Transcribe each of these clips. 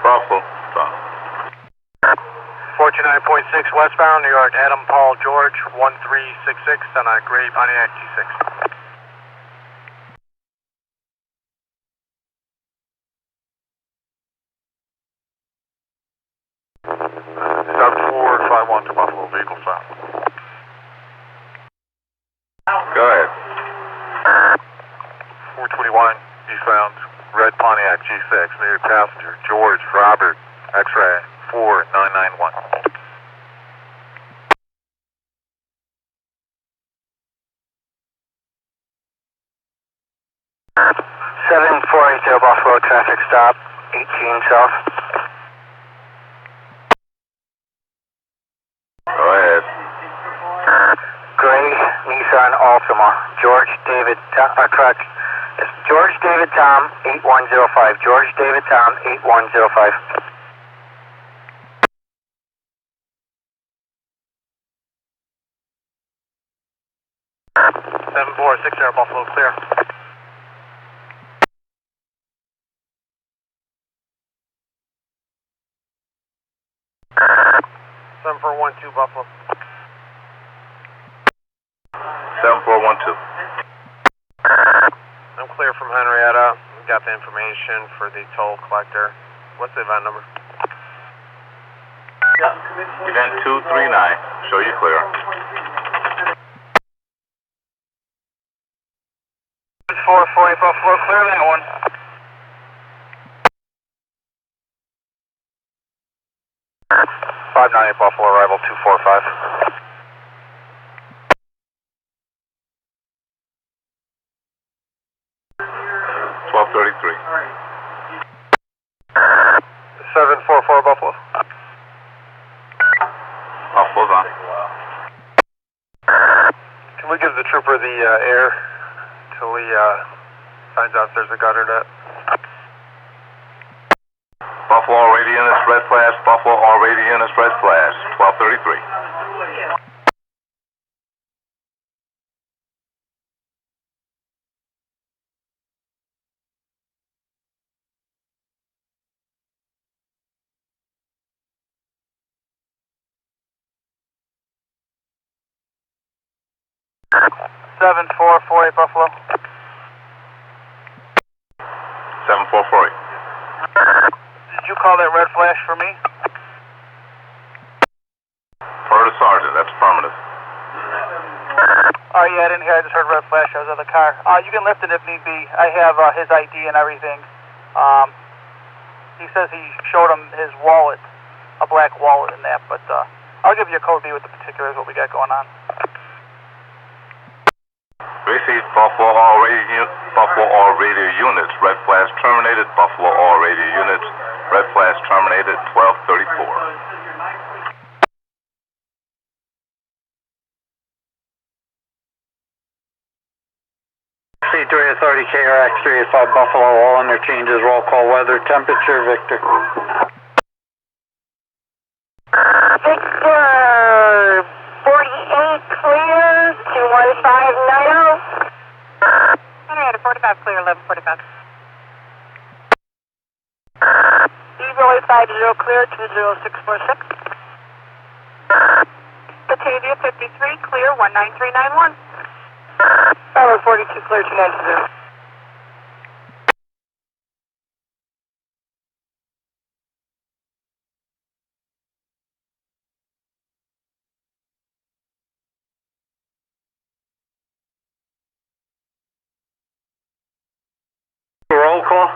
Buffalo. 49.6 westbound, New York, Adam Paul George, 1366 on a gray Pontiac G6. South 451 to Buffalo, vehicle south. Go ahead. 421, eastbound, red Pontiac G6, near passenger, George Robert, X-ray, 4991. Buffalo, traffic stop, 18 south. Go ahead. Gray Nissan Altima, George David, correct. It's George David Tom, 8105. George David Tom, 8105. Seven four six zero Buffalo, clear. 7412 Buffalo. 7412. I'm clear from Henrietta. We got the information for the toll collector. What's the event number? Event 239. Show you clear. 440 Buffalo, clear that one. Buffalo, arrival 245. Buffalo. Buffalo's on. Can we give the trooper the air till he finds out there's a gutter net? Buffalo already in this red flash. Buffalo already in this red flash. 1233. Seven four four eight Buffalo. 7448. Did you call that red flash for me? Per the sergeant, that's affirmative. Oh yeah, I didn't hear. I just heard red flash. I was in the car. You can lift it if need be. I have his ID and everything. He says he showed him his wallet, a black wallet in that. But I'll give you a code B with the particulars what we got going on. Receive Buffalo all radio units. Red flash terminated. Buffalo all radio units. Red flash terminated. 1234. C3 Authority KRX 385 Buffalo, all interchanges, roll call, weather, temperature, Victor. Victor, 48 clear, 21590. Henrietta, 45 clear, 1145. Evo 50 clear, 20646. Batavia 53 clear, 19391. Tower 42 clear, 290. Roll call.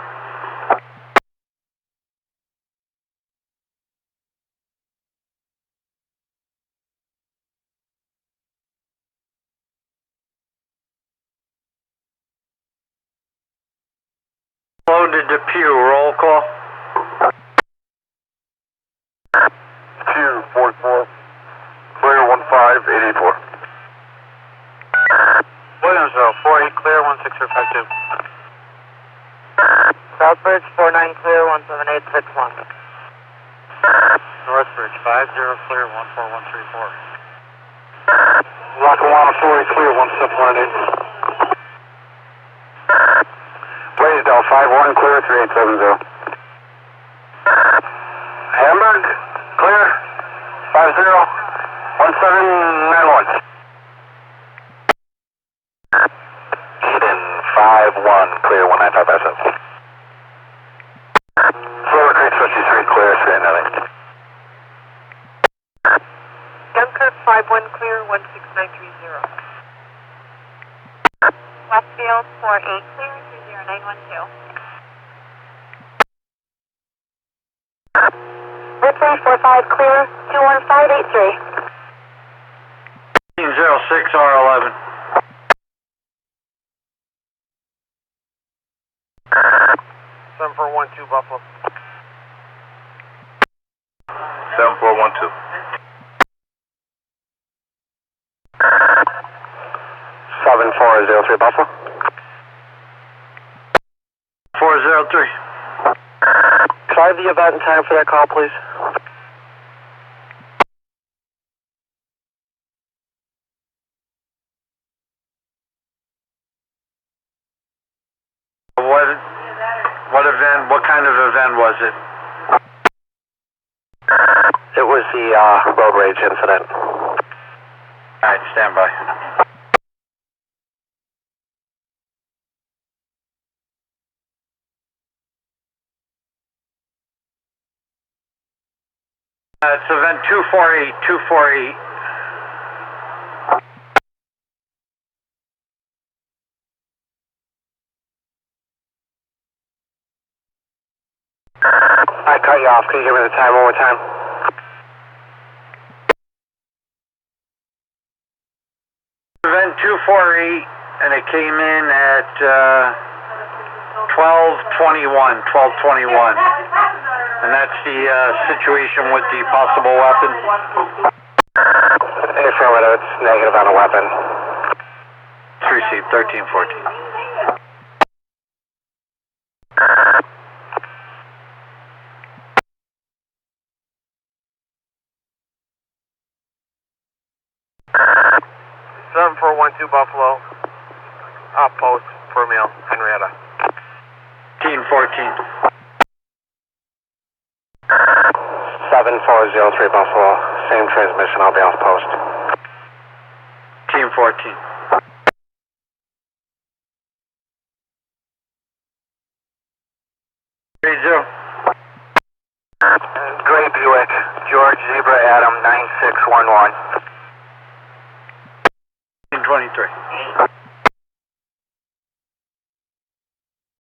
Loaded to Pew, roll call. Pew 44. Clear 15884. Williamsville, 48 clear, 16052. Southbridge 490 17861. Northbridge, 50 clear, 14134. Lackawanna 40 clear 1718. Blaisdell 51 clear 3870. Pittsburgh, clear, 501791. Eden 5-1, clear 19557. Silver Creek 53, clear 390. Dunkirk 51 clear, 16930. Westfield 48 clear, 20912. Ripley 45 clear, 21583. 06 R11. 7412 Buffalo. 7412. 7403 Buffalo. 403. Can I have the event and time for that call, please? What event, what kind of event was it? It was the road rage incident. Alright, stand by. It's event 248. I cut you off. Can you give me the time one more time? Event 248, and it came in at 12:21. And that's the situation with the possible weapon. Affirmative, it's negative on a weapon. It's received 1314. Seven 412 Buffalo. Outpost per meal, Henrietta. 1314. 7403 Buffalo. Same transmission, I'll be off post. 1314. Gray Buick, George Zebra Adam 9611. 23.